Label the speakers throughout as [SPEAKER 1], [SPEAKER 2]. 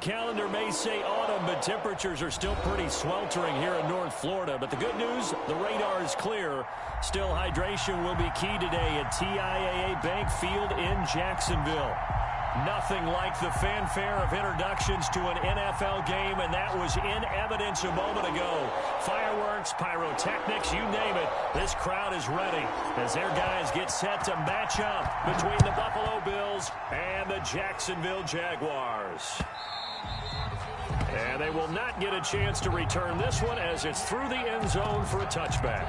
[SPEAKER 1] Calendar may say autumn, but temperatures are still pretty sweltering here in North Florida. But the good news, the radar is clear. Still, hydration will be key today at TIAA Bank Field in Jacksonville. Nothing like the fanfare of introductions to an NFL game, and that was in evidence a moment ago. Fireworks, pyrotechnics, you name it. This crowd is ready as their guys get set to match up between the Buffalo Bills and the Jacksonville Jaguars. And they will not get a chance to return this one as it's through the end zone for a touchback.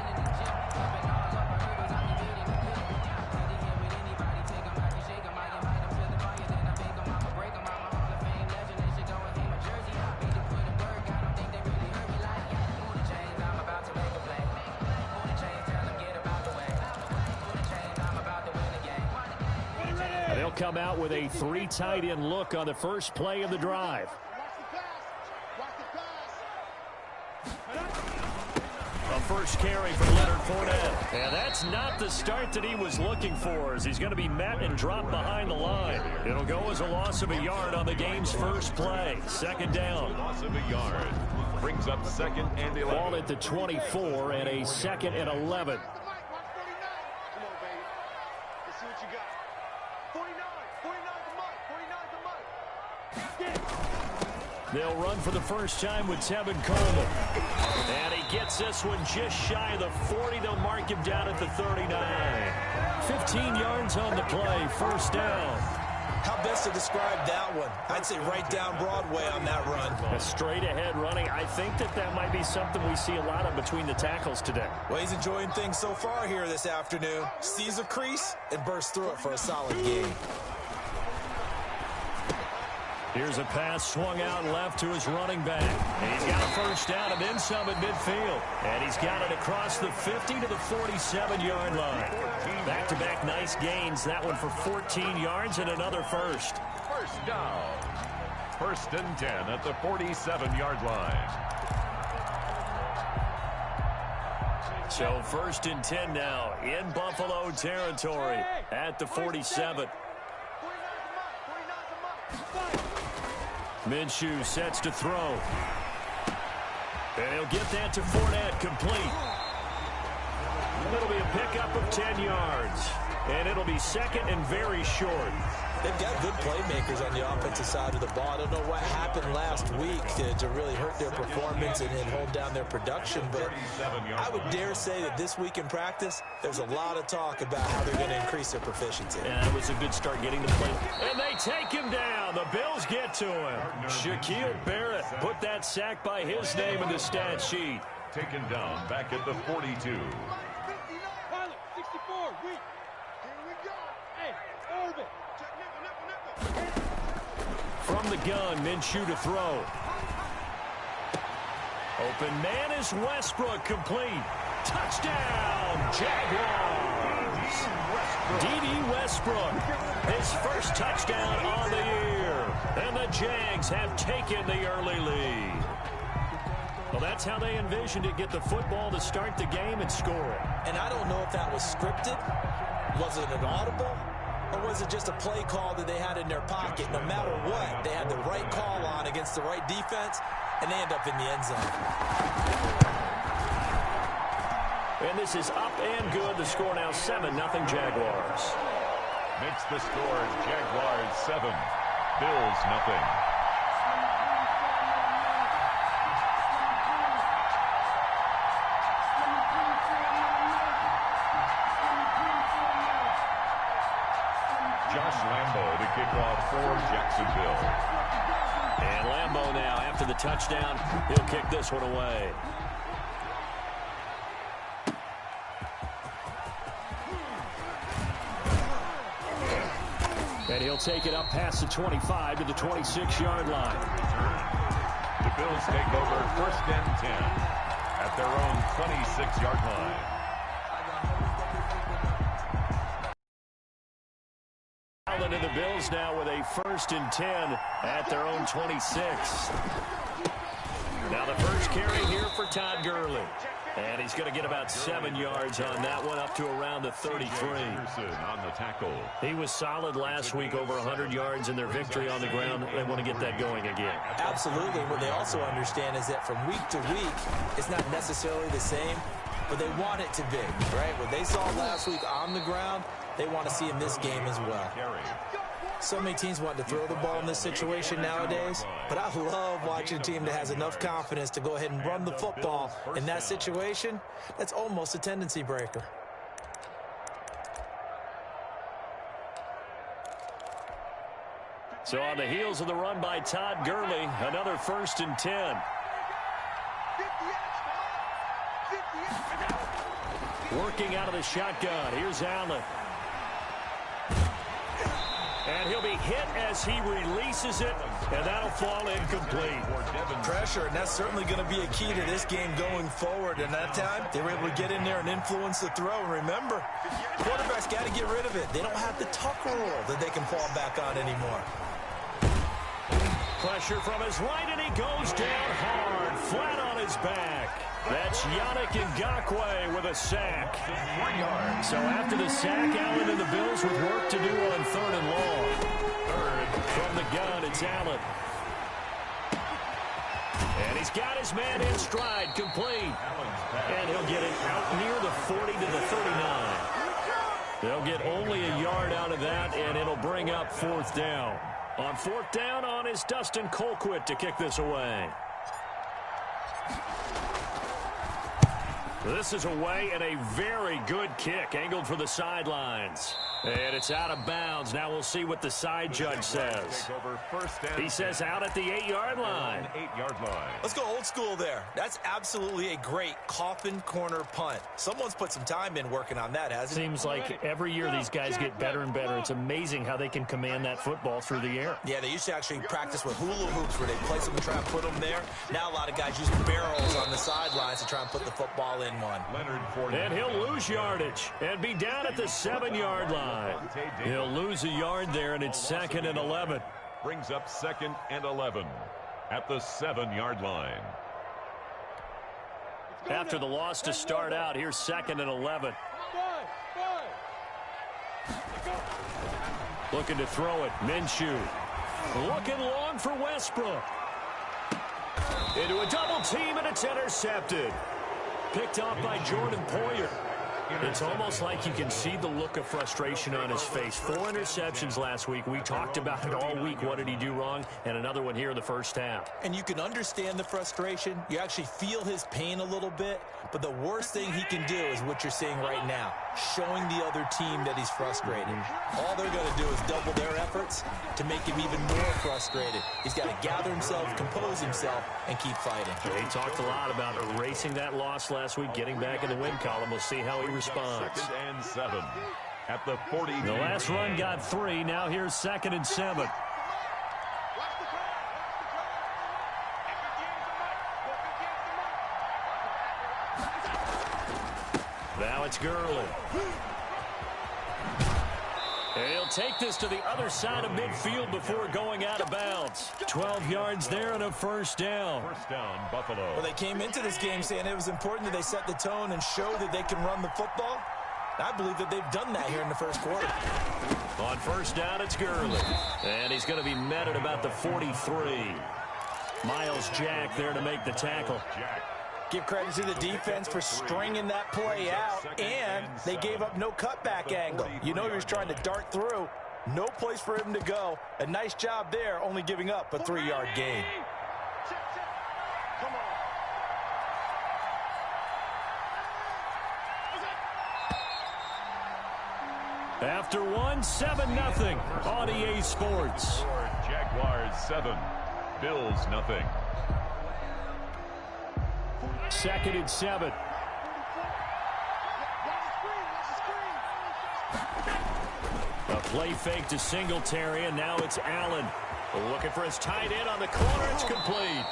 [SPEAKER 1] They'll come out with a 3 tight end look on the first play of the drive. First carry for Leonard Fournette. And that's not the start that he was looking for, as he's going to be met and dropped behind the line. It'll go as a loss of a yard on the game's first play. Second down.
[SPEAKER 2] Loss of a yard. Brings up second and 11.
[SPEAKER 1] Ball at the 24 and a second and 11. They'll run for the first time with Tevin Coleman. And he gets this one just shy of the 40. They'll mark him down at the 39. 15 yards on the play. First down.
[SPEAKER 3] How best to describe that one? I'd say right down Broadway on that run.
[SPEAKER 1] A straight ahead running. I think that might be something we see a lot of between the tackles today.
[SPEAKER 3] Well, he's enjoying things so far here this afternoon. Sees a crease and bursts through it for a solid gain.
[SPEAKER 1] Here's a pass swung out left to his running back. And he's got a first down and then some at midfield. And he's got it across the 50 to the 47-yard line. Back-to-back nice gains. That one for 14 yards and another first.
[SPEAKER 2] First down. First and 10 at the 47-yard line.
[SPEAKER 1] So first and 10 now in Buffalo territory at the 47. Minshew sets to throw. And he'll get that to Fournette, complete. It'll be a pickup of 10 yards. And it'll be second and very short.
[SPEAKER 3] They've got good playmakers on the offensive side of the ball. I don't know what happened last week to really hurt their performance and hold down their production, but I would dare say that this week in practice, there's a lot of talk about how they're going to increase their proficiency.
[SPEAKER 1] And that was a good start getting the play. And they take him down. The Bills get to him. Shaquille Barrett put that sack by his name in the stat sheet.
[SPEAKER 2] Taken down back at the 42.
[SPEAKER 1] From the gun, Minshew to throw. Open man is Westbrook, complete. Touchdown, Jaguars. D.D. Westbrook, his first touchdown on the year. And the Jags have taken the early lead. Well, that's how they envisioned it, get the football to start the game and score.
[SPEAKER 3] And I don't know if that was scripted. Was it an audible? Or was it just a play call that they had in their pocket? No matter what, they had the right call on against the right defense, and they end up in the end zone.
[SPEAKER 1] And this is up and good. The score now 7-0 Jaguars.
[SPEAKER 2] Makes the score Jaguars 7, Bills nothing. Josh Lambo to kick off for Jacksonville.
[SPEAKER 1] And Lambo now, after the touchdown, he'll kick this one away. And he'll take it up past the 25 to the 26-yard line.
[SPEAKER 2] The Bills take over first and 10 at their own 26-yard line.
[SPEAKER 1] Into the Bills now with a first and 10 at their own 26. Now the first carry here for Todd Gurley. And he's going to get about 7 yards on that one, up to around the 33.
[SPEAKER 2] On the tackle.
[SPEAKER 1] He was solid last week, over 100 yards in their victory on the ground. They want to get that going again.
[SPEAKER 3] Absolutely. What they also understand is that from week to week, it's not necessarily the same, but they want it to be, right? What they saw last week on the ground, they want to see in this game as well. So many teams want to throw the ball in this situation nowadays, but I love watching a team that has enough confidence to go ahead and run the football. In that situation, that's almost a tendency breaker.
[SPEAKER 1] So on the heels of the run by Todd Gurley, another 1st and 10. Working out of the shotgun. Here's Allen. And he'll be hit as he releases it, and that'll fall incomplete.
[SPEAKER 3] Pressure, and that's certainly going to be a key to this game going forward. And that time, they were able to get in there and influence the throw. And remember, quarterbacks got to get rid of it. They don't have the tuck rule that they can fall back on anymore.
[SPEAKER 1] Pressure from his right, and he goes down hard, flat on his back. That's Yannick Ngakoue with a sack.
[SPEAKER 2] 1 yard.
[SPEAKER 1] So after the sack, Allen and the Bills with work to do on 3rd and long. From the gun, it's Allen. And he's got his man in stride, complete. And he'll get it out near the 40 to the 39. They'll get only a yard out of that, and it'll bring up 4th down. On 4th down on is Dustin Colquitt to kick this away. This is away, and a very good kick, angled for the sidelines. And it's out of bounds. Now we'll see what the side judge says. He says out at the 8-yard line.
[SPEAKER 2] 8-yard line.
[SPEAKER 3] Let's go old school there. That's absolutely a great coffin corner punt. Someone's put some time in working on that, hasn't it?
[SPEAKER 1] Seems like every year these guys get better and better. It's amazing how they can command that football through the air.
[SPEAKER 3] Yeah, they used to actually practice with hula hoops where they place them and try and put them there. Now a lot of guys use barrels on the sidelines to try and put the football in one.
[SPEAKER 1] And he'll lose yardage and be down at the 7-yard line. He'll lose a yard there, and it's 2nd and 11.
[SPEAKER 2] Brings up 2nd and 11 at the 7-yard line.
[SPEAKER 1] After the loss to start out, here's 2nd and 11. Looking to throw it. Minshew. Looking long for Westbrook. Into a double team, and it's intercepted. Picked off by Jordan Poyer. It's almost like you can see the look of frustration on his face. 4 interceptions last week. We talked about it all week. What did he do wrong? And another one here in the first half.
[SPEAKER 3] And you can understand the frustration. You actually feel his pain a little bit. But the worst thing he can do is what you're seeing right now, showing the other team that he's frustrated. All they're going to do is double their efforts to make him even more frustrated. He's got to gather himself, compose himself, and keep fighting.
[SPEAKER 1] He talked a lot about erasing that loss last week, getting back in the win column. We'll see how he responds.
[SPEAKER 2] 2nd and 7 at the 40.
[SPEAKER 1] The last run got 3. Now here's 2nd and 7. Now it's Gurley. And he'll take this to the other side of midfield before going out of bounds. 12 yards there and a 1st down.
[SPEAKER 2] 1st down, Buffalo.
[SPEAKER 3] Well, they came into this game saying it was important that they set the tone and show that they can run the football. I believe that they've done that here in the first quarter.
[SPEAKER 1] On 1st down, it's Gurley. And he's going to be met at about the 43. Miles Jack there to make the tackle.
[SPEAKER 3] Give credit to the defense for stringing that play out, and they gave up no cutback angle. You know he was trying to dart through. No place for him to go. A nice job there, only giving up a 3-yard gain.
[SPEAKER 1] After one, 7-0 on EA Sports.
[SPEAKER 2] Jaguars 7, Bills nothing.
[SPEAKER 1] 2nd and 7. A play fake to Singletary, and now it's Allen. Looking for his tight end on the corner. It's complete.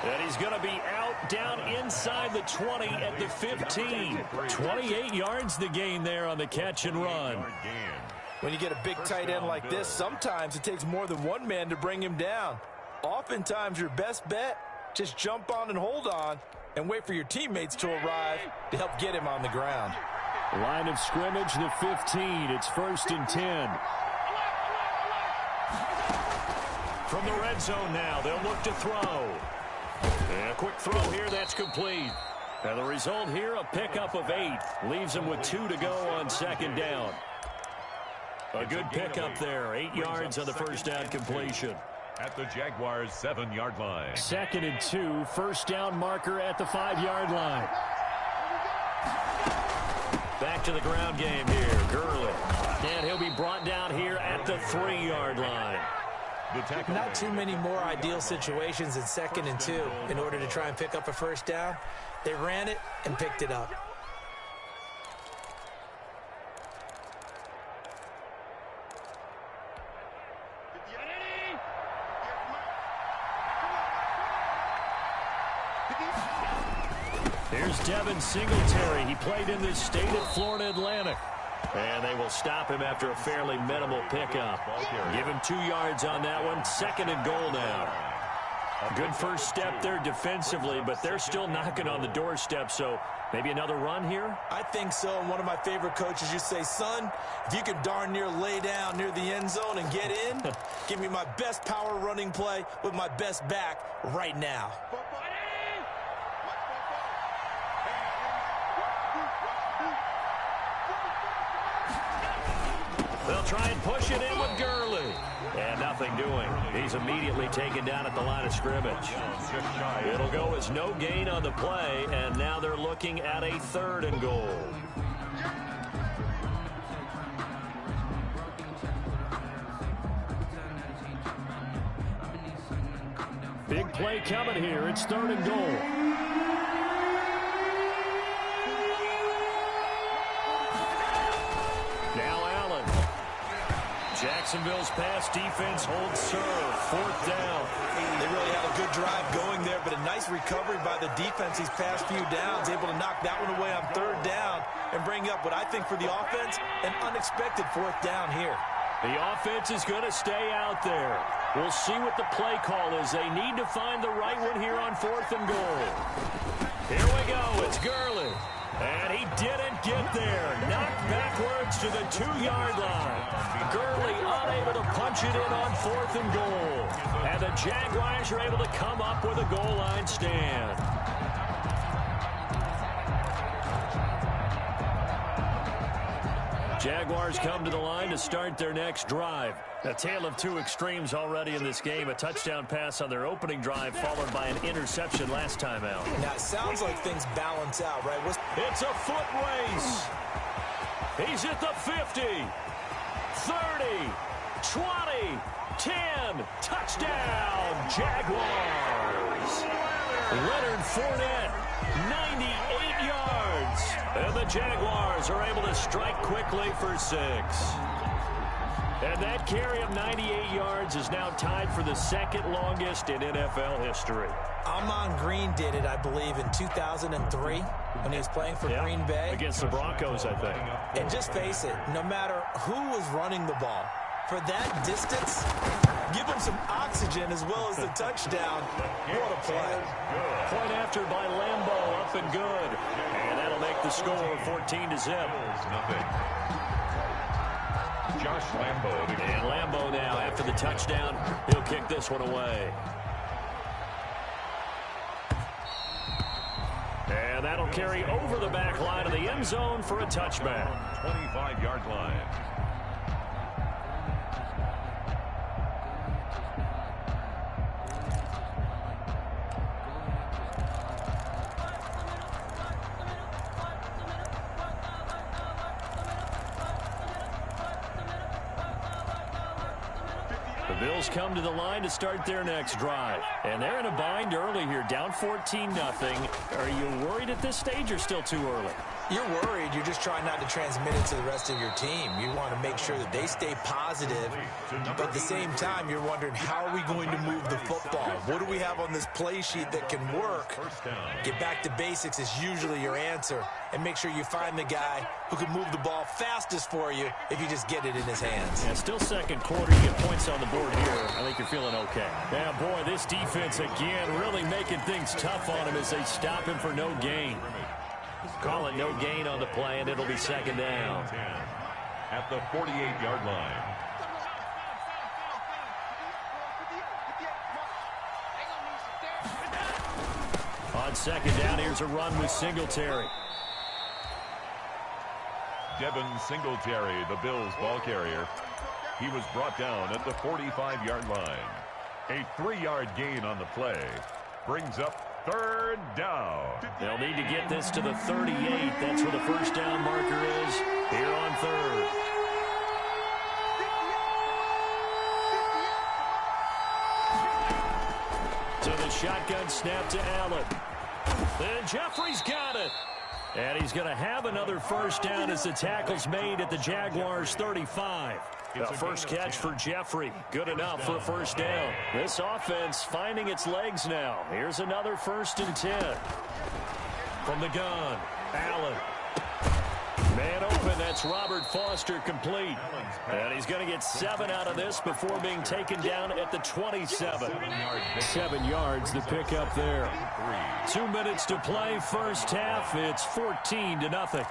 [SPEAKER 1] And he's going to be out down inside the 20 at the 15. 28 yards the gain there on the catch and run.
[SPEAKER 3] When you get a big tight end like this, sometimes it takes more than one man to bring him down. Oftentimes, your best bet Just jump on and hold on and wait for your teammates to arrive to help get him on the ground.
[SPEAKER 1] Line of scrimmage, the 15. It's 1st and 10. From the red zone now, they'll look to throw. And a quick throw here, that's complete. And the result here, a pickup of 8. Leaves them with 2 to go on 2nd down. A good pickup there. 8 yards on the first down completion.
[SPEAKER 2] At the Jaguars' 7-yard line.
[SPEAKER 1] 2nd and 2. First down marker at the 5-yard line. Back to the ground game here. Gurley. And he'll be brought down here at the 3-yard line.
[SPEAKER 3] Not too many more ideal situations in 2nd and 2 in order to try and pick up a first down. They ran it and picked it up.
[SPEAKER 1] Here's Devin Singletary. He played in this state at Florida Atlantic. And they will stop him after a fairly minimal pickup. Give him 2 yards on that one. 2nd and goal now. Good first step there defensively, but they're still knocking on the doorstep, so maybe another run here?
[SPEAKER 3] I think so. And one of my favorite coaches used to say, son, if you can darn near lay down near the end zone and get in, give me my best power running play with my best back right now.
[SPEAKER 1] They'll try and push it in with Gurley. And nothing doing. He's immediately taken down at the line of scrimmage. It'll go as no gain on the play, and now they're looking at a 3rd and goal. Big play coming here. It's 3rd and goal. Jacksonville's pass defense holds serve. 4th down.
[SPEAKER 3] They really had a good drive going there, but a nice recovery by the defense these past few downs, able to knock that one away on 3rd down and bring up what I think for the offense, an unexpected 4th down here.
[SPEAKER 1] The offense is going to stay out there. We'll see what the play call is. They need to find the right one here on 4th and goal. Here we go. It's Gurley. And he didn't get there. Knocked backwards to the 2-yard line. Gurley unable to punch it in on 4th and goal. And the Jaguars are able to come up with a goal line stand. Jaguars come to the line to start their next drive. A tale of 2 extremes already in this game. A touchdown pass on their opening drive followed by an interception last time out.
[SPEAKER 3] Now, it sounds like things balance out, right?
[SPEAKER 1] It's a foot race. He's at the 50, 30, 20, 10. Touchdown, Jaguars. Leonard Fournette, 98 yards. And the Jaguars are able to strike quickly for 6. And that carry of 98 yards is now tied for the 2nd longest in NFL history.
[SPEAKER 3] Amon Green did it, I believe, in 2003 when he was playing for Green Bay.
[SPEAKER 1] Against the Broncos, I think.
[SPEAKER 3] And just face it, no matter who was running the ball, for that distance, give them some oxygen as well as the touchdown. What a play.
[SPEAKER 1] Point after by Lambeau, up and good. And that'll make the score 14-0.
[SPEAKER 2] Josh Lambeau.
[SPEAKER 1] And Lambeau now, after the touchdown, he'll kick this one away. And that'll carry over the back line of the end zone for a touchback.
[SPEAKER 2] 25-yard line.
[SPEAKER 1] The Bills come to the line to start their next drive. And they're in a bind early here, down 14-0. Are you worried at this stage or still too early?
[SPEAKER 3] You're worried. You're just trying not to transmit it to the rest of your team. You want to make sure that they stay positive, but at the same time, you're wondering, how are we going to move the football? What do we have on this play sheet that can work? Get back to basics is usually your answer, and make sure you find the guy who can move the ball fastest for you if you just get it in his hands.
[SPEAKER 1] Yeah, still second quarter. You get points on the board here. I think you're feeling okay. Yeah, boy, this defense again really making things tough on him as they stop him for no gain. Call it no gain on the play, and it'll be second down.
[SPEAKER 2] At the 48-yard line.
[SPEAKER 1] On second down, here's a run with Singletary.
[SPEAKER 2] Devin Singletary, the Bills ball carrier. He was brought down at the 45-yard line. A 3-yard gain on the play brings up third down.
[SPEAKER 1] They'll need to get this to the 38. That's where the first down marker is here on third. So the shotgun snap to Allen. And Jeffrey's got it. And he's going to have another first down as the tackle's made at the Jaguars' 35. The first catch for Jeffrey. Good enough for a first down. This offense finding its legs now. Here's another 1st and 10. From the gun, Allen. Man open, that's Robert Foster complete. And he's going to get 7 out of this before being taken down at the 27. 7 yards, the pickup there. 2 minutes to play, first half. It's 14-0.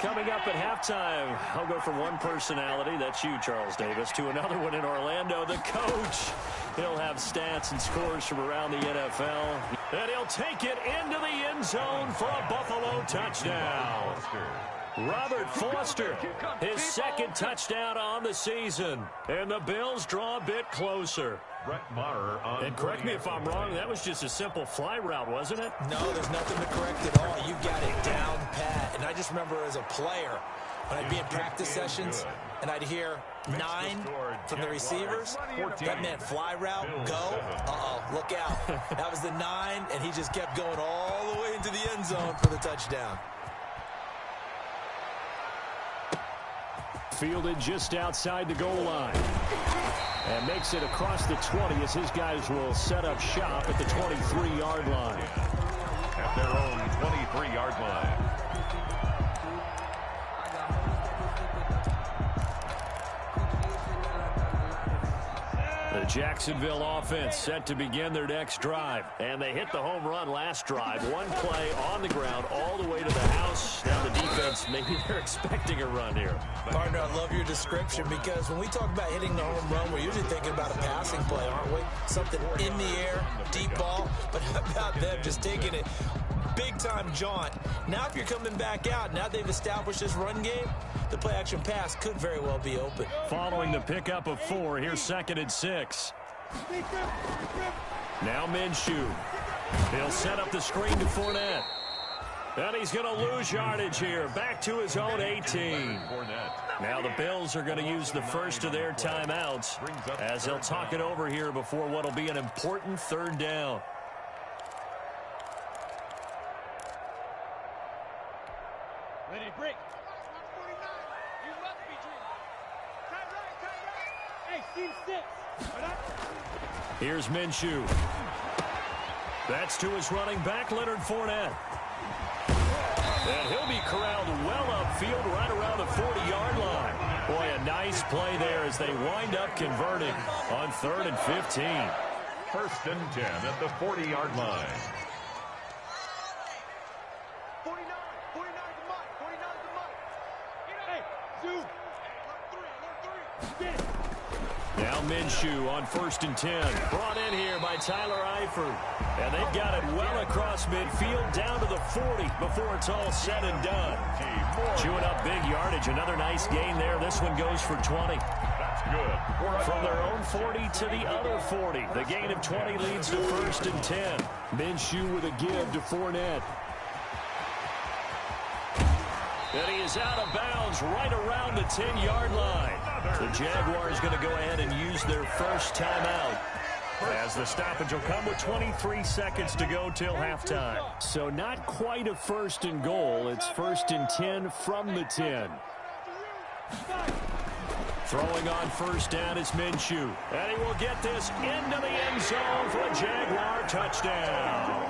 [SPEAKER 1] Coming up at halftime, I'll go from one personality, that's you, Charles Davis, to another one in Orlando, the coach. He'll have stats and scores from around the NFL. And he'll take it into the end zone for a Buffalo touchdown. Robert Foster, his second touchdown on the season. And the Bills draw a bit closer. And correct me if I'm wrong, that was just a simple fly route, wasn't it?
[SPEAKER 3] No, there's nothing to correct at all. You got it down pat. And I just remember as a player, when I'd be in practice sessions and I'd hear 9 from the receivers, that meant fly route, go. Uh-oh, look out. That was the 9, and he just kept going all the way into the end zone for the touchdown.
[SPEAKER 1] Fielded just outside the goal line. And makes it across the 20 as his guys will set up shop at the 23-yard line.
[SPEAKER 2] At their own 23-yard line.
[SPEAKER 1] The Jacksonville offense set to begin their next drive. And they hit the home run last drive. One play on the ground all the way to the house. Now the defense, maybe they're expecting a run here.
[SPEAKER 3] Partner, I love your description because when we talk about hitting the home run, we're usually thinking about a passing play, aren't we? Something in the air, deep ball. But how about them just taking it big-time jaunt? Now if you're coming back out, now they've established this run game, the play-action pass could very well be open.
[SPEAKER 1] Following the pickup of 4, here's 2nd and 6. Now Minshew. He'll set up the screen to Fournette. And he's going to lose yardage here. Back to his own 18. Now the Bills are going to use the first of their timeouts as they'll talk it over here before what will be an important 3rd down.
[SPEAKER 4] Ready, break.
[SPEAKER 1] Here's Minshew. That's to his running back, Leonard Fournette. And he'll be corralled well upfield right around the 40-yard line. Boy, a nice play there as they wind up converting on 3rd and 15.
[SPEAKER 2] 1st and 10 at the 40-yard line.
[SPEAKER 4] 49 to Mike. 49 to Mike. Hey, Zoo. Alert 3.
[SPEAKER 1] Now Minshew on 1st and 10. Brought in here by Tyler Eifert. And they've got it well across midfield down to the 40 before it's all said and done. Chewing up big yardage. Another nice gain there. This one goes for 20.
[SPEAKER 2] That's good.
[SPEAKER 1] From their own 40 to the other 40. The gain of 20 leads to 1st and 10. Minshew with a give to Fournette. And he is out of bounds right around the 10-yard line. The Jaguars going to go ahead and use their first timeout. As the stoppage will come with 23 seconds to go till halftime. So not quite a 1st and goal. It's 1st and 10 from the 10. Throwing on 1st down is Minshew. And he will get this into the end zone for a Jaguar touchdown.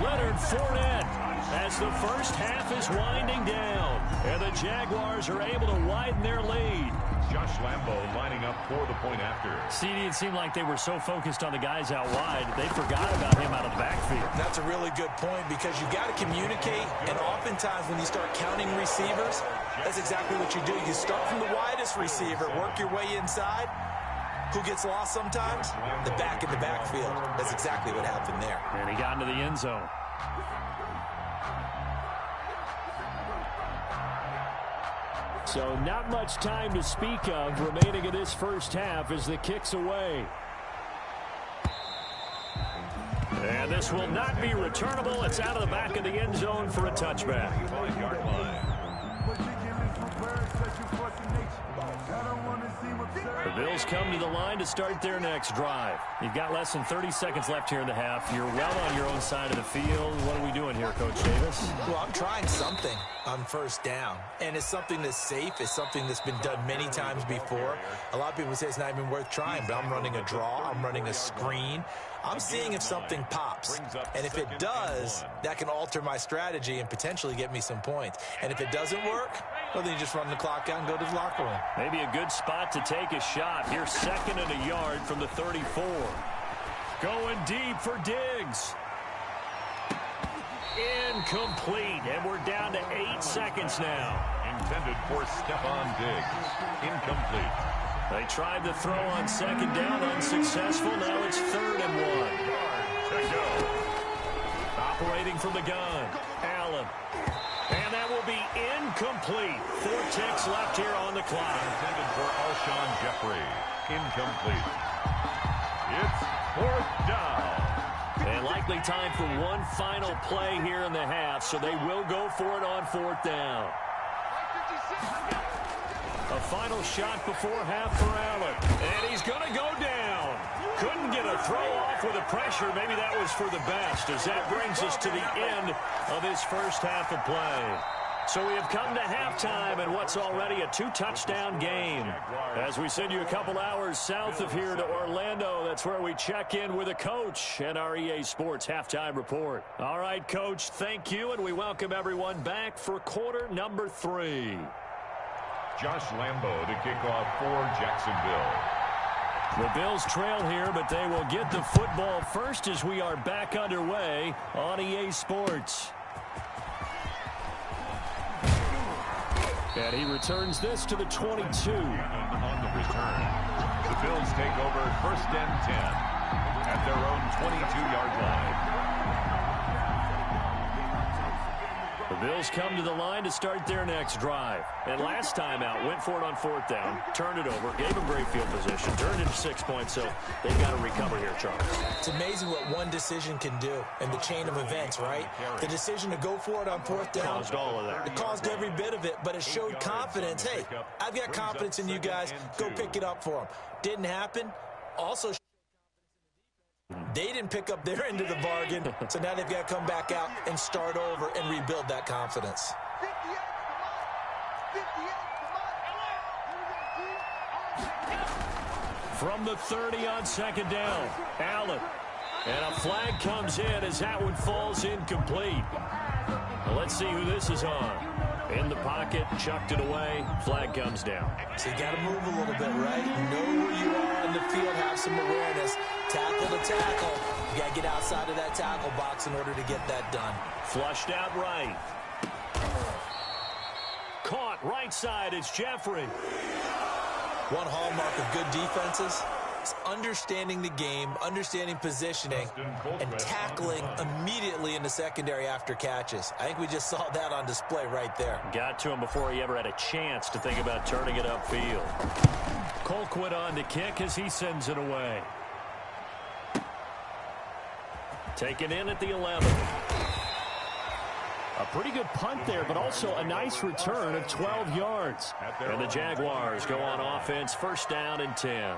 [SPEAKER 1] Leonard Fournette as the first half is winding down. And the Jaguars are able to widen their lead.
[SPEAKER 2] Josh Lambo lining up for the point after.
[SPEAKER 1] CD, it seemed like they were so focused on the guys out wide, they forgot about him out of the backfield.
[SPEAKER 3] That's a really good point because you got to communicate, and oftentimes when you start counting receivers, that's exactly what you do. You start from the widest receiver, work your way inside. Who gets lost sometimes? The back in the backfield. That's exactly what happened there.
[SPEAKER 1] And he got into the end zone. So not much time to speak of remaining in this first half as the kick's away. And this will not be returnable. It's out of the back of the end zone for a touchback.
[SPEAKER 2] 5-yard line.
[SPEAKER 1] The Bills come to the line to start their next drive. You've got less than 30 seconds left here in the half. You're well on your own side of the field. What are we doing here, Coach Davis?
[SPEAKER 3] Well, I'm trying something on 1st down, and it's something that's safe. It's something that's been done many times before. A lot of people say it's not even worth trying, but I'm running a draw. I'm running a screen. I'm seeing if something pops, and if it does, that can alter my strategy and potentially get me some points. And if it doesn't work, well, then you just run the clock out and go to the locker room.
[SPEAKER 1] Maybe a good spot to take a shot. Here's 2nd and a yard from the 34. Going deep for Diggs. Incomplete, and we're down to 8 seconds now.
[SPEAKER 2] Intended for Stephon Diggs. Incomplete.
[SPEAKER 1] They tried to throw on 2nd down, unsuccessful. Now it's 3rd and 1.
[SPEAKER 2] To go.
[SPEAKER 1] Operating from the gun, Allen. And that will be incomplete. 4 ticks left here on the clock.
[SPEAKER 2] Intended for Alshon Jeffrey. Incomplete. It's 4th down.
[SPEAKER 1] And likely time for one final play here in the half, so they will go for it on 4th down. A final shot before half for Allen. And he's going to go down. Couldn't get a throw off with the pressure. Maybe that was for the best, as that brings us to the end of this first half of play. So we have come to halftime in what's already a 2-touchdown game. As we send you a couple hours south of here to Orlando, that's where we check in with a coach and our EA Sports halftime report. All right, Coach, thank you, and we welcome everyone back for quarter number 3.
[SPEAKER 2] Josh Lambo to kick off for Jacksonville.
[SPEAKER 1] The Bills trail here, but they will get the football first as we are back underway on EA Sports. And he returns this to the 22.
[SPEAKER 2] On the return, the Bills take over 1st and 10 at their own 22-yard line.
[SPEAKER 1] The Bills come to the line to start their next drive. And last time out, went for it on 4th down, turned it over, gave them great field position, turned into 6 points, so they've got to recover here, Charles.
[SPEAKER 3] It's amazing what one decision can do in the chain of events, right? The decision to go for it on 4th down
[SPEAKER 1] Caused all of that.
[SPEAKER 3] It caused every bit of it, but it showed confidence. Hey, I've got confidence in you guys. Go pick it up for them. Didn't happen. Also, they didn't pick up their end of the bargain, so now they've got to come back out and start over and rebuild that confidence.
[SPEAKER 1] From the 30 on 2nd down, Allen. And a flag comes in as that one falls incomplete. Well, let's see who this is on. In the pocket, chucked it away, flag comes down.
[SPEAKER 3] So you got to move a little bit, right? Know where you are on the field, have some awareness. Tackle to tackle. You got to get outside of that tackle box in order to get that done.
[SPEAKER 1] Flushed out right. Caught right side, it's Jeffrey.
[SPEAKER 3] One hallmark of good defenses is understanding the game, understanding positioning, and tackling immediately in the secondary after catches. I think we just saw that on display right there.
[SPEAKER 1] Got to him before he ever had a chance to think about turning it upfield. Colquitt on to kick as he sends it away. Taken in at the 11. A pretty good punt there, but also a nice return of 12 yards. And the Jaguars go on offense, 1st down and 10.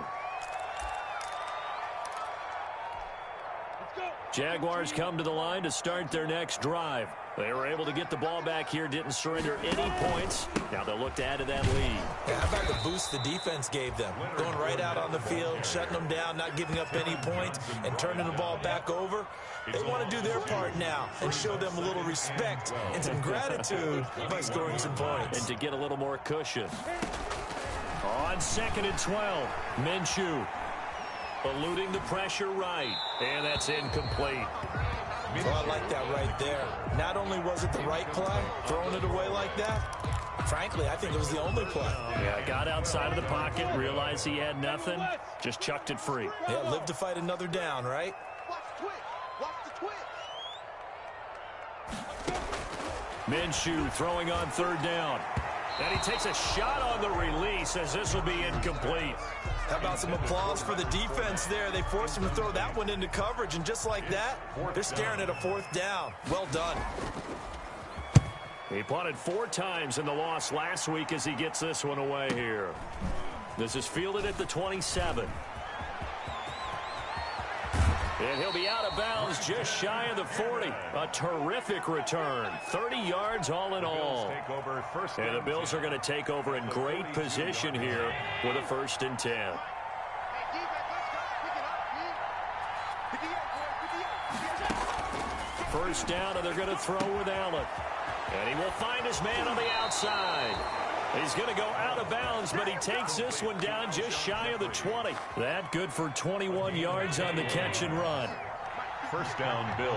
[SPEAKER 1] Jaguars come to the line to start their next drive. They were able to get the ball back here, didn't surrender any points. Now they'll look to add to that lead.
[SPEAKER 3] Yeah, how about the boost the defense gave them? Going right out on the field, shutting them down, not giving up any points, and turning the ball back over. They want to do their part now and show them a little respect and some gratitude by scoring some points.
[SPEAKER 1] And to get a little more cushion. On 2nd and 12, Minshew eluding the pressure right, and that's incomplete.
[SPEAKER 3] Well, I like that right there. Not only was it the right play, throwing it away like that, frankly, I think it was the only play.
[SPEAKER 1] Yeah, got outside of the pocket, realized he had nothing, just chucked it free.
[SPEAKER 3] Yeah, live to fight another down, right?
[SPEAKER 4] Watch the twitch. Watch the twitch.
[SPEAKER 1] Minshew throwing on 3rd down. And he takes a shot on the release as this will be incomplete.
[SPEAKER 3] How about some applause for the defense there? They forced him to throw that one into coverage, and just like that, they're staring at a 4th down. Well done.
[SPEAKER 1] He punted 4 times in the loss last week as he gets this one away here. This is fielded at the 27. And he'll be out of bounds just shy of the 40. A terrific return. 30 yards all in all. And the Bills are going to take over in great position here with a 1st and 10. First down, and they're going to throw with Allen. And he will find his man on the outside. He's going to go out of bounds, but he takes this one down just shy of the 20. That good for 21 yards on the catch and run.
[SPEAKER 2] First down, Bills.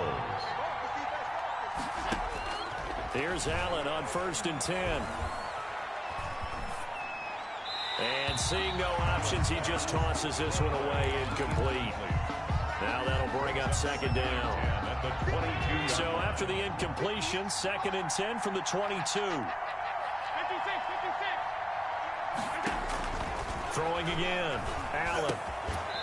[SPEAKER 1] Here's Allen on 1st and 10. And seeing no options, he just tosses this one away incomplete. Now that'll bring up 2nd down. So after the incompletion, 2nd and 10 from the 22. Throwing again, Allen.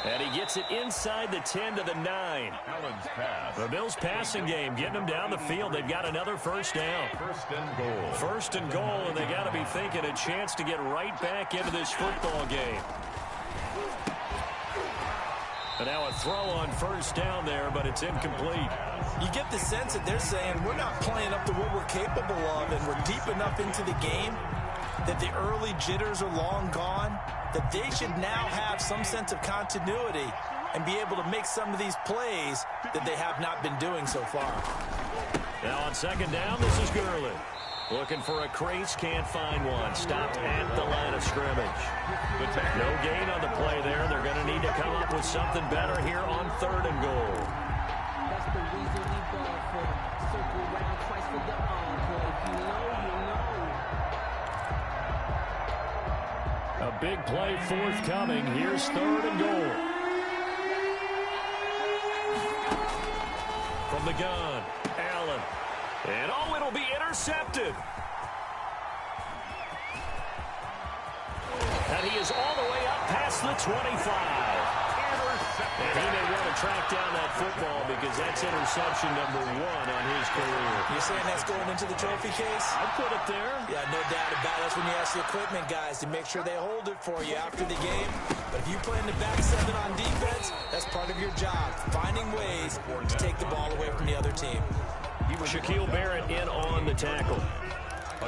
[SPEAKER 1] And he gets it inside the 10 to the 9.
[SPEAKER 2] Allen's pass.
[SPEAKER 1] The Bills passing game, getting them down the field. They've got another 1st down.
[SPEAKER 2] 1st and goal.
[SPEAKER 1] 1st and goal, and they got to be thinking a chance to get right back into this football game. And now a throw on 1st down there, but it's incomplete.
[SPEAKER 3] You get the sense that they're saying we're not playing up to what we're capable of, and we're deep enough into the game that the early jitters are long gone, that they should now have some sense of continuity and be able to make some of these plays that they have not been doing so far.
[SPEAKER 1] Now on 2nd down, this is Gurley. Looking for a crease, can't find one. Stopped at the line of scrimmage. No gain on the play there. They're going to need to come up with something better here on 3rd and goal.
[SPEAKER 5] That's the reason we ball for. Circle round twice for the encore. If you know, you know.
[SPEAKER 1] A big play forthcoming. Here's 3rd and goal. From the gun, Allen. And oh, it'll be intercepted. And he is all the way up past the 25. And he may want to track down that football because that's interception number 1 on his career.
[SPEAKER 3] You're saying that's going into the trophy case?
[SPEAKER 1] I'd put it there.
[SPEAKER 3] Yeah, no doubt about it. That's when you ask the equipment guys to make sure they hold it for you after the game. But if you play in the back 7 on defense, that's part of your job, finding ways to take the ball away from the other team.
[SPEAKER 1] Shaquille Barrett in on the tackle.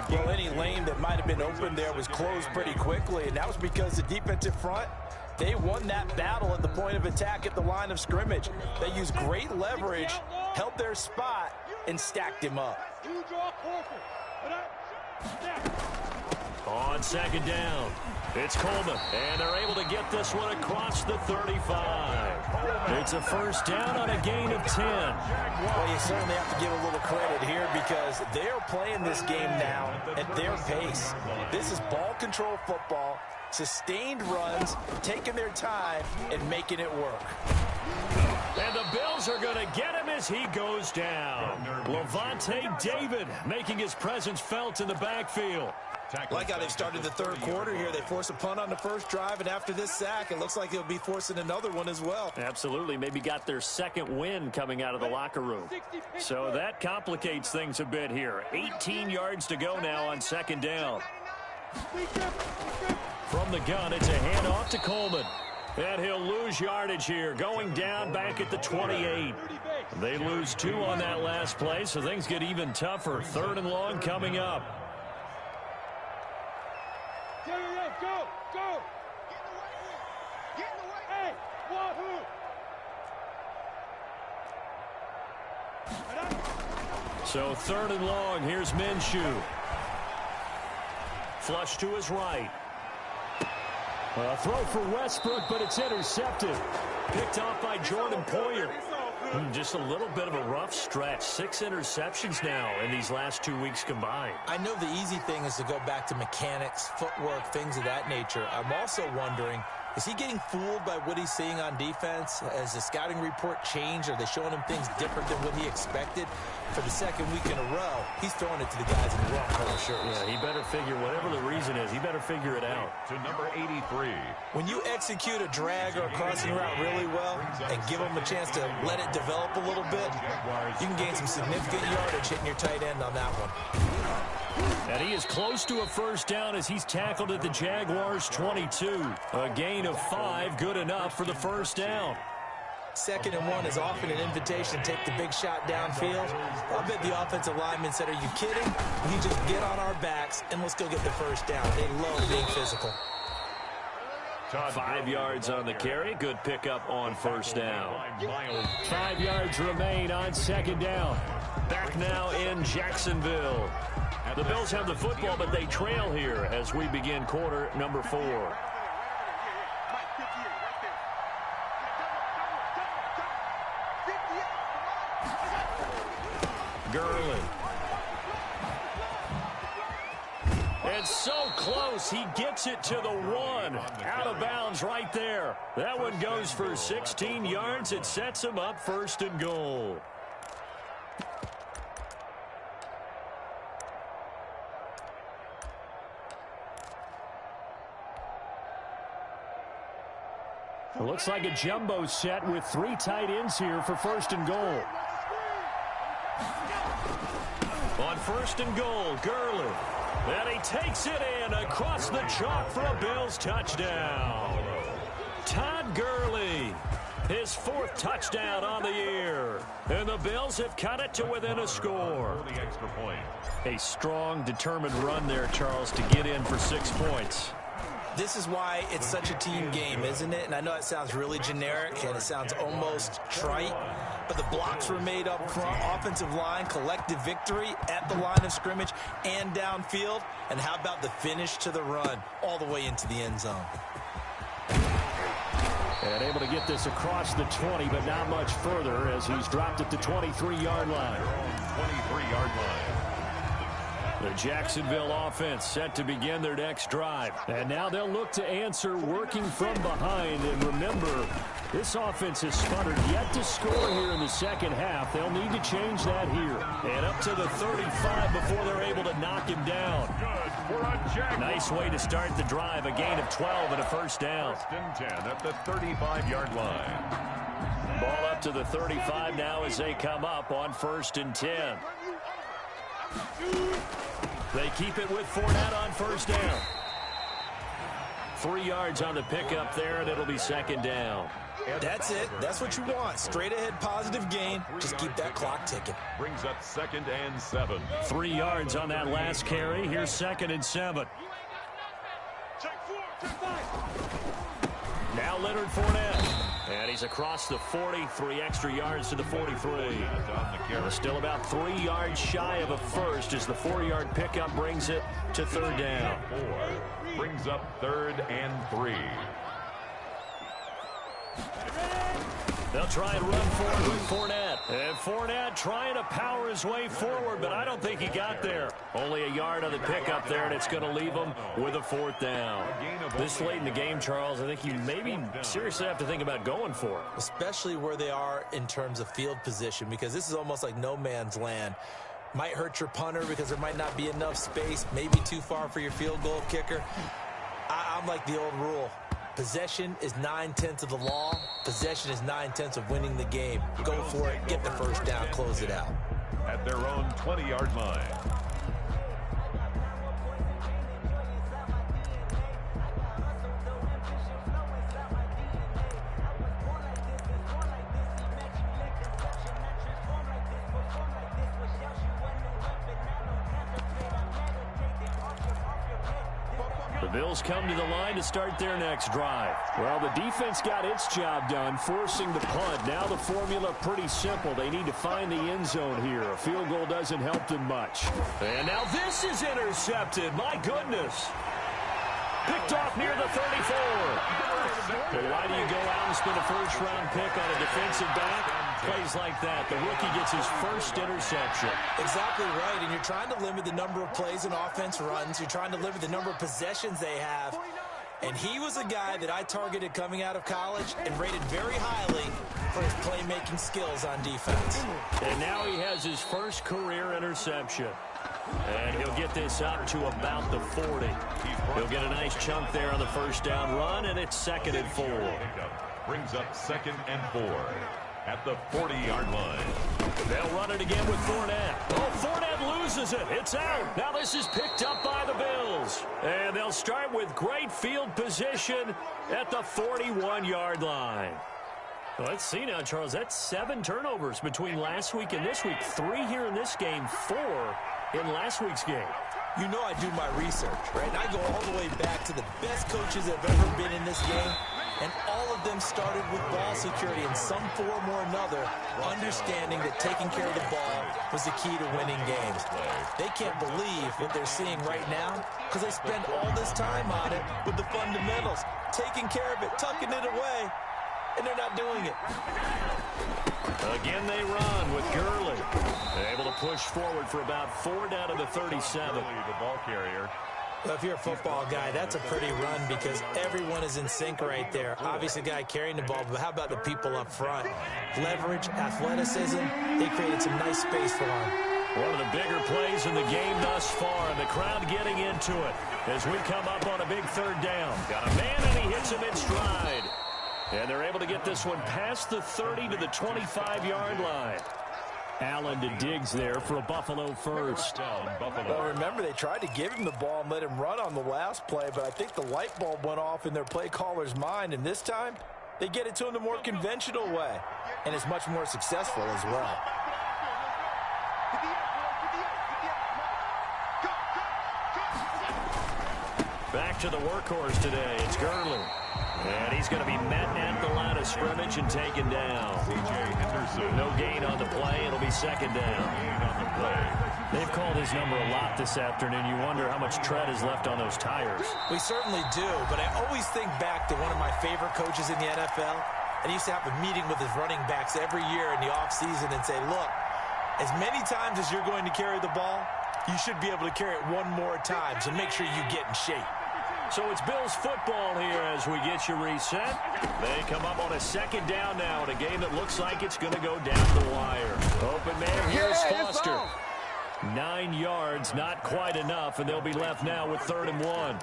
[SPEAKER 3] Well, any lane that might have been open there was closed pretty quickly, and that was because the defensive front, they won that battle at the point of attack at the line of scrimmage. They used great leverage, held their spot, and stacked him up.
[SPEAKER 1] On 2nd down, it's Coleman, and they're able to get this one across the 35. It's a 1st down on a gain of 10.
[SPEAKER 3] Well, you certainly have to give a little credit here because they're playing this game now at their pace. This is ball control football, sustained runs, taking their time, and making it work.
[SPEAKER 1] And the Bills are going to get him as he goes down. Levante David making his presence felt in the backfield.
[SPEAKER 3] Like how they've started the 3rd quarter here. They force a punt on the 1st drive, and after this sack, it looks like they'll be forcing another one as well.
[SPEAKER 1] Absolutely. Maybe got their 2nd win coming out of the locker room. So that complicates things a bit here. 18 yards to go now on 2nd down. From the gun, it's a handoff to Coleman. And he'll lose yardage here, going down back at the 28. They lose 2 on that last play, so things get even tougher. 3rd and long coming up.
[SPEAKER 4] Go, go. Get in the way. Hey, Wahoo.
[SPEAKER 1] So 3rd and long, here's Minshew. Flush to his right. A throw for Westbrook, but it's intercepted. Picked off by Jordan Poyer. Just a little bit of a rough stretch. 6 interceptions now in these last 2 weeks combined.
[SPEAKER 3] I know the easy thing is to go back to mechanics, footwork, things of that nature. I'm also wondering, is he getting fooled by what he's seeing on defense? Has the scouting report changed? Are they showing him things different than what he expected? For the 2nd week in a row, he's throwing it to the guys in the wrong color shirts.
[SPEAKER 1] Yeah, he better figure, whatever the reason is, he better figure it out.
[SPEAKER 2] To number 83.
[SPEAKER 3] When you execute a drag or a crossing route really well and give him a chance to let it develop a little bit, you can gain some significant yardage hitting your tight end on that one.
[SPEAKER 1] And he is close to a first down as he's tackled at the Jaguars' 22. A gain of 5, good enough for the first down.
[SPEAKER 3] 2nd and 1 is often an invitation to take the big shot downfield. I bet the offensive lineman said, are you kidding? We just get on our backs and let's go get the first down. They love being physical.
[SPEAKER 1] 5 yards on the carry. Good pickup on first down. 5 yards remain on 2nd down. Back now in Jacksonville. The Bills have the football, but they trail here as we begin quarter number 4. Gurley. It's so close. He gets it to the 1. Out of bounds right there. That one goes for 16 yards. It sets him up 1st and goal. It looks like a jumbo set with 3 tight ends here for 1st and goal. On 1st and goal, Gurley. And he takes it in across the chalk for a Bills touchdown. Todd Gurley, his 4th touchdown on the year. And the Bills have cut it to within a score. A strong, determined run there, Charles, to get in for 6 points.
[SPEAKER 3] This is why it's such a team game, isn't it? And I know it sounds really generic and it sounds almost trite, but the blocks were made up front, offensive line, collective victory at the line of scrimmage and downfield. And how about the finish to the run all the way into the end zone?
[SPEAKER 1] And able to get this across the 20, but not much further as he's dropped at the 23-yard line.
[SPEAKER 2] 23-yard line.
[SPEAKER 1] The Jacksonville offense set to begin their next drive. And now they'll look to answer working from behind. And remember, this offense has sputtered yet to score here in the 2nd half. They'll need to change that here. And up to the 35 before they're able to knock him down. Nice way to start the drive. A gain of 12 and a first down.
[SPEAKER 2] 1st and 10 at the 35-yard line.
[SPEAKER 1] Ball up to the 35 now as they come up on 1st and 10. They keep it with Fournette on 1st down. 3 yards on the pickup there, and it'll be 2nd down.
[SPEAKER 3] That's it. That's what you want. Straight ahead positive gain. Just keep that clock ticking.
[SPEAKER 2] Brings up 2nd and 7.
[SPEAKER 1] 3 yards on that last carry. Here's 2nd and 7. Now Leonard Fournette. And he's across the 40, 3 extra yards to the 43. Still about 3 yards shy of a first as the 4-yard pickup brings it to 3rd down.
[SPEAKER 2] 4 brings up 3rd and 3.
[SPEAKER 1] They'll try and run forward with Fournette. And Fournette trying to power his way forward, but I don't think he got there. Only a yard on the pickup there, and it's going to leave him with a 4th down. This late in the game, Charles, I think you maybe seriously have to think about going for it.
[SPEAKER 3] Especially where they are in terms of field position, because this is almost like no man's land. Might hurt your punter because there might not be enough space, maybe too far for your field goal kicker. I'm like the old rule. Possession is 9/10 of the law. Possession is 9/10 of winning the game. Go for it. Get the first down. Close it out.
[SPEAKER 2] At their own 20-yard line.
[SPEAKER 1] Bills come to the line to start their next drive. Well, the defense got its job done, forcing the punt. Now the formula pretty simple. They need to find the end zone here. A field goal doesn't help them much. And now this is intercepted. My goodness. Picked off near the 34. Well, why do you go out and spend a first-round pick on a defensive back? Plays like that. The rookie gets his first interception.
[SPEAKER 3] Exactly right, and you're trying to limit the number of plays and offense runs. You're trying to limit the number of possessions they have. And he was a guy that I targeted coming out of college and rated very highly for his playmaking skills on defense.
[SPEAKER 1] And now he has his first career interception. And he'll get this up to about the 40. He'll get a nice chunk there on the first down run, and it's 2nd and 4.
[SPEAKER 2] Brings up 2nd and 4 at the 40-yard line.
[SPEAKER 1] They'll run it again with Fournette. Oh, Fournette loses it. It's out. Now this is picked up by the Bills. And they'll start with great field position at the 41-yard line. Well, let's see now, Charles. That's 7 turnovers between last week and this week. 3 here in this game, 4 in last week's game.
[SPEAKER 3] You know I do my research, right? And I go all the way back to the best coaches that have ever been in this game, and all of them started with ball security in some form or another, understanding that taking care of the ball was the key to winning games. They can't believe what they're seeing right now because they spend all this time on it with the fundamentals, taking care of it, tucking it away, and they're not doing it.
[SPEAKER 1] Again, they run with Gurley. They're able to push forward for about 4 down to the 37.
[SPEAKER 2] The ball carrier.
[SPEAKER 3] Well, if you're a football guy, that's a pretty run because everyone is in sync right there. Obviously, the guy carrying the ball, but how about the people up front? Leverage, athleticism, they created some nice space for him.
[SPEAKER 1] One of the bigger plays in the game thus far, and the crowd getting into it as we come up on a big 3rd down. Got a man, and he hits him in stride. And they're able to get this one past the 30 to the 25-yard line. Allen to Diggs there for a Buffalo first.
[SPEAKER 3] Well, remember, they tried to give him the ball and let him run on the last play, but I think the light bulb went off in their play caller's mind, and this time they get it to him the more conventional way, and it's much more successful as well.
[SPEAKER 1] Back to the workhorse today. It's Gurley. And he's going to be met at the line of scrimmage and taken down. No gain on the play. It'll be 2nd down. They've called his number a lot this afternoon. You wonder how much tread is left on those tires.
[SPEAKER 3] We certainly do, but I always think back to one of my favorite coaches in the NFL. And he used to have a meeting with his running backs every year in the offseason and say, look, as many times as you're going to carry the ball, you should be able to carry it one more time, so make sure you get in shape.
[SPEAKER 1] So it's Bills football here as we get you reset. They come up on a 2nd down now in a game that looks like it's going to go down the wire. Open man, here's Foster. 9 yards, not quite enough, and they'll be left now with 3rd and 1.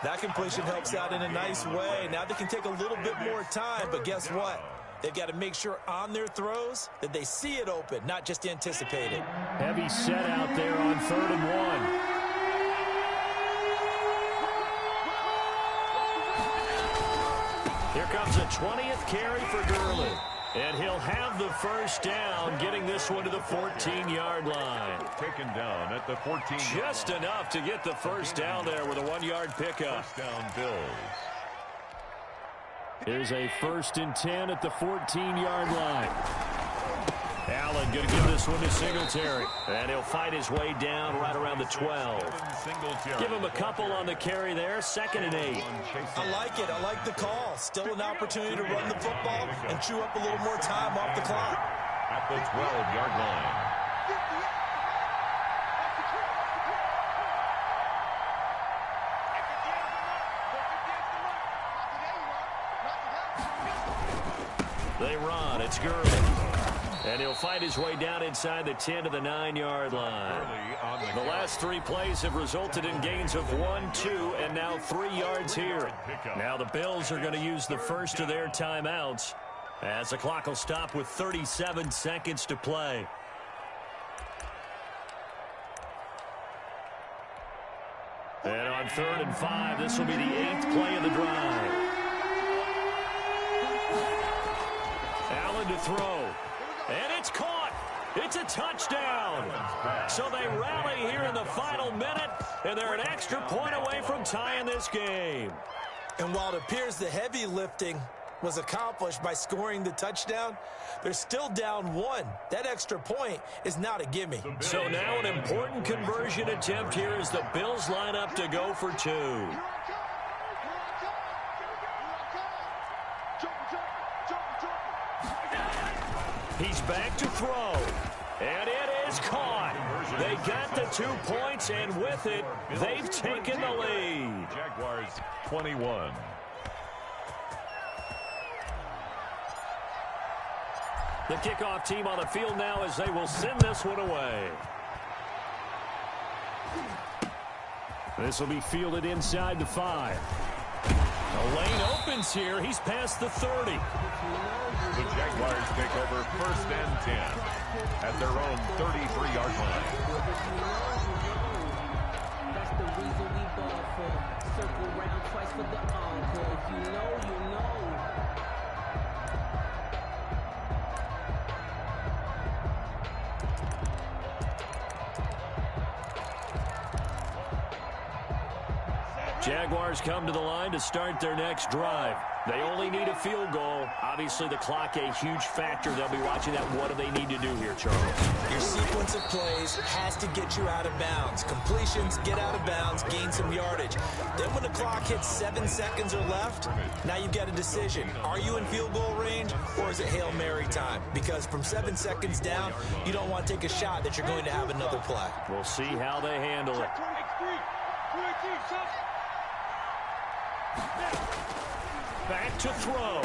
[SPEAKER 3] That completion helps out in a nice way. Now they can take a little bit more time, but guess what? They've got to make sure on their throws that they see it open, not just anticipate it.
[SPEAKER 1] Heavy set out there on 3rd and 1. Here comes a 20th carry for Gurley. And he'll have the first down, getting this one to the 14-yard line.
[SPEAKER 2] Taken down at the 14.
[SPEAKER 1] Just enough to get the first down there with a 1-yard pickup.
[SPEAKER 2] First down, Bills.
[SPEAKER 1] Here's a 1st and 10 at the 14-yard line. Allen going to give this one to Singletary. And he'll fight his way down right around the 12. Give him a couple on the carry there. 2nd and 8.
[SPEAKER 3] I like it. I like the call. Still an opportunity to run the football and chew up a little more time off the clock.
[SPEAKER 2] At the 12-yard line.
[SPEAKER 1] They run. It's Gurley. And he'll fight his way down inside the 10 to the 9-yard line. The last 3 plays have resulted in gains of 1, 2, and now 3 yards here. Now the Bills are going to use the first of their timeouts as the clock will stop with 37 seconds to play. And on 3rd and 5, this will be the 8th play of the drive. Allen to throw. And it's caught. It's a touchdown. So they rally here in the final minute, and they're an extra point away from tying this game.
[SPEAKER 3] And while it appears the heavy lifting was accomplished by scoring the touchdown, they're still down 1. That extra point is not a gimme.
[SPEAKER 1] So now an important conversion attempt here as the Bills line up to go for 2. He's back to throw. And it is caught. They got the 2 points, and with it, they've taken the lead.
[SPEAKER 2] Jaguars 21.
[SPEAKER 1] The kickoff team on the field now as they will send this one away. This will be fielded inside the 5. The lane opens here. He's past the 30.
[SPEAKER 2] The Jaguars take over 1st and 10 at their own 33-yard line.
[SPEAKER 5] That's the reason we ball for. Circle round twice for the encore. If you know, you know.
[SPEAKER 1] Jaguars come to the line to start their next drive. They only need a field goal. Obviously, the clock a huge factor. They'll be watching that. What do they need to do here, Charles?
[SPEAKER 3] Your sequence of plays has to get you out of bounds. Completions, get out of bounds, gain some yardage. Then when the clock hits 7 seconds or left, now you've got a decision. Are you in field goal range, or is it Hail Mary time? Because from 7 seconds down, you don't want to take a shot that you're going to have another play.
[SPEAKER 1] We'll see how they handle it. Back to throw.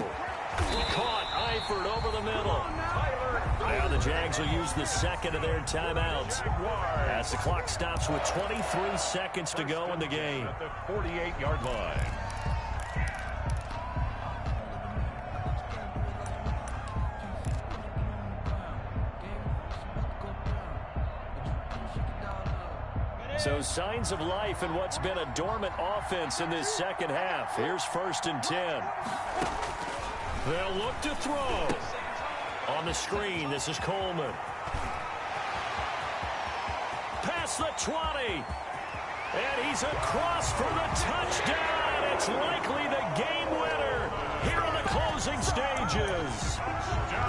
[SPEAKER 1] Caught Eifert over the middle. Now the Jags will use the second of their timeouts as the clock stops with 23 seconds to go in the game.
[SPEAKER 2] At the 48-yard line.
[SPEAKER 1] So signs of life in what's been a dormant offense in this second half. Here's 1st and 10. They'll look to throw. On the screen, this is Coleman. Past the 20. And he's across for the touchdown. And it's likely the game winner here in the closing stages.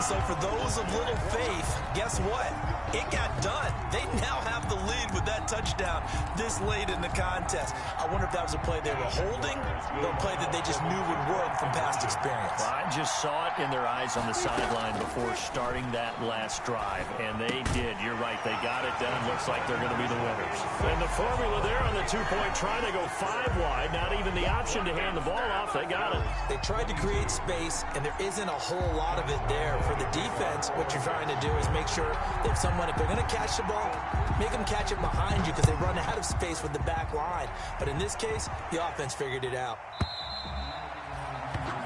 [SPEAKER 3] So for those of little faith, guess what? It got done. They now have the lead with that touchdown this late in the contest. I wonder if that was a play they were holding or a play that they just knew would work from past experience.
[SPEAKER 1] Well, I just saw it in their eyes on the sideline before starting that last drive, and they did. You're right. They got it done. Looks like they're going to be the winners. And the formula there on the 2-point try, they go 5 wide. Not even the option to hand the ball off. They got it.
[SPEAKER 3] They tried to create space, and there isn't a whole lot of it there. For the defense, what you're trying to do is make sure that if they're going to catch the ball, make them catch it behind you because they run out of space with the back line. But in this case, the offense figured it out.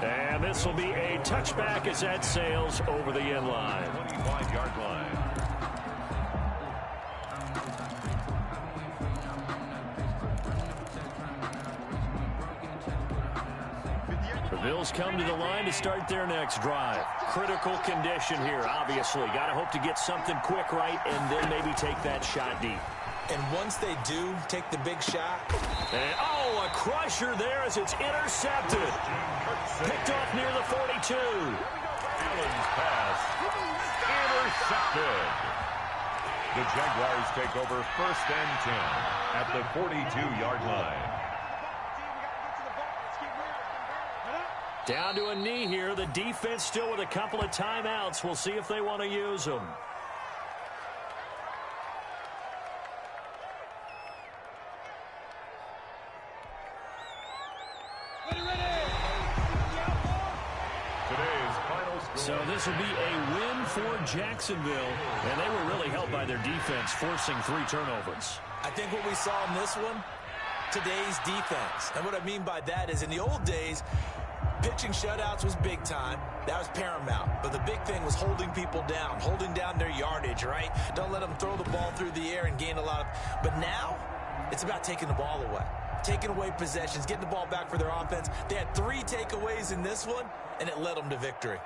[SPEAKER 1] And this will be a touchback as that sails over the end line.
[SPEAKER 2] 25-yard line.
[SPEAKER 1] The Bills come to the line to start their next drive. Critical condition here, obviously. Got to hope to get something quick right and then maybe take that shot deep.
[SPEAKER 3] And once they do take the big shot.
[SPEAKER 1] And, oh, a crusher there as it's intercepted. Picked off near the 42.
[SPEAKER 2] Allen's pass intercepted. The Jaguars take over 1st and 10 at the 42-yard line.
[SPEAKER 1] Down to a knee here. The defense still with a couple of timeouts. We'll see if they want to use them. So this will be a win for Jacksonville, and they were really helped by their defense, forcing 3 turnovers.
[SPEAKER 3] I think what we saw in this one, today's defense. And what I mean by that is in the old days, pitching shutouts was big time. That was paramount. But the big thing was holding people down, holding down their yardage, right? Don't let them throw the ball through the air and gain a lot of... But now, it's about taking the ball away. Taking away possessions, getting the ball back for their offense. They had 3 takeaways in this one, and it led them to victory.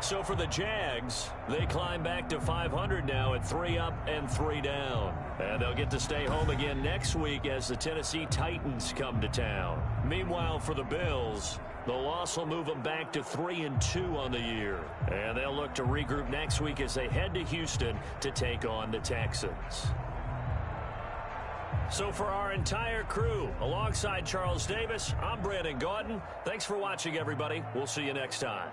[SPEAKER 1] So for the Jags, they climb back to 500 now at 3 up and 3 down. And they'll get to stay home again next week as the Tennessee Titans come to town. Meanwhile, for the Bills, the loss will move them back to 3-2 on the year. And they'll look to regroup next week as they head to Houston to take on the Texans. So for our entire crew, alongside Charles Davis, I'm Brandon Gaudin. Thanks for watching, everybody. We'll see you next time.